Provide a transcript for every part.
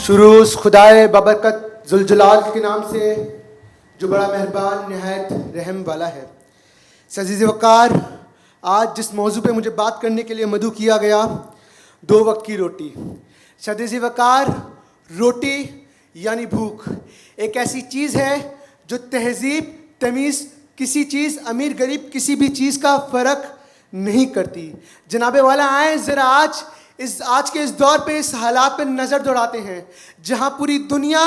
شروع خدائے بابرکت ذوالجلال کے نام سے جو بڑا مہربان نہایت رحم والا ہے۔ عزیز وقار، آج جس موضوع پہ مجھے بات کرنے کے لیے مدعو کیا گیا، 2 وقت کی روٹی۔ عزیز وقار، روٹی یعنی بھوک ایک ایسی چیز ہے جو تہذیب تمیز کسی چیز، امیر غریب کسی بھی چیز کا فرق نہیں کرتی۔ جناب والا آئیں ذرا آج کے اس دور پہ اس حالات پہ نظر دوڑاتے ہیں جہاں پوری دنیا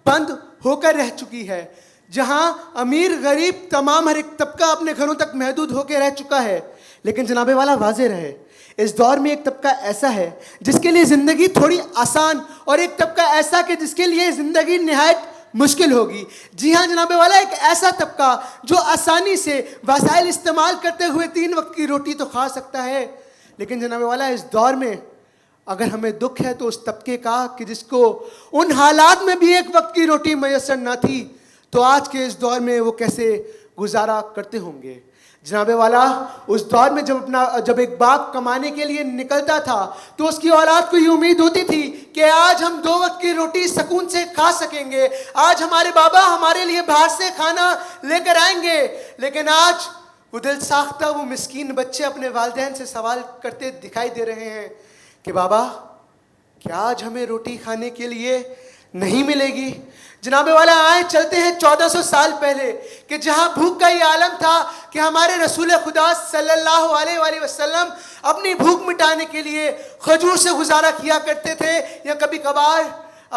بند ہو کر رہ چکی ہے، جہاں امیر غریب تمام ہر ایک طبقہ اپنے گھروں تک محدود ہو کے رہ چکا ہے۔ لیکن جناب والا واضح رہے، اس دور میں ایک طبقہ ایسا ہے جس کے لیے زندگی تھوڑی آسان، اور ایک طبقہ ایسا کہ جس کے لیے زندگی نہایت مشکل ہوگی۔ جی ہاں جناب والا، ایک ایسا طبقہ جو آسانی سے وسائل استعمال کرتے ہوئے 3 وقت کی روٹی تو کھا سکتا ہے، لیکن جناب والا اس دور میں اگر ہمیں دکھ ہے تو اس طبقے کا کہ جس کو ان حالات میں بھی 1 وقت کی روٹی میسر نہ تھی، تو آج کے اس دور میں وہ کیسے گزارا کرتے ہوں گے۔ جناب والا، اس دور میں جب ایک باپ کمانے کے لیے نکلتا تھا تو اس کی اولاد کو یہ امید ہوتی تھی کہ آج ہم 2 وقت کی روٹی سکون سے کھا سکیں گے، آج ہمارے بابا ہمارے لیے باہر سے کھانا لے کر آئیں گے۔ لیکن آج وہ دل ساختہ وہ مسکین بچے اپنے والدین سے سوال کرتے دکھائی دے رہے ہیں کہ بابا کیا آج ہمیں روٹی کھانے کے لیے نہیں ملے گی؟ جناب والا آئیں چلتے ہیں 1400 سال پہلے کہ جہاں بھوک کا یہ عالم تھا کہ ہمارے رسول خدا صلی اللہ علیہ وآلہ وسلم اپنی بھوک مٹانے کے لیے کھجور سے گزارا کیا کرتے تھے، یا کبھی کبھار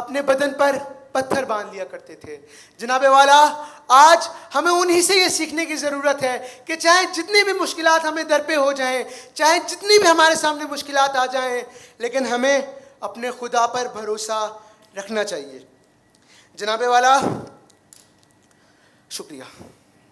اپنے بدن پر پتھر باندھ لیا کرتے تھے۔ جناب والا، آج ہمیں انہی سے یہ سیکھنے کی ضرورت ہے کہ چاہے جتنی بھی مشکلات ہمیں در پہ ہو جائیں، چاہے جتنی بھی ہمارے سامنے مشکلات آ جائیں، لیکن ہمیں اپنے خدا پر بھروسہ رکھنا چاہیے۔ جناب والا، شکریہ۔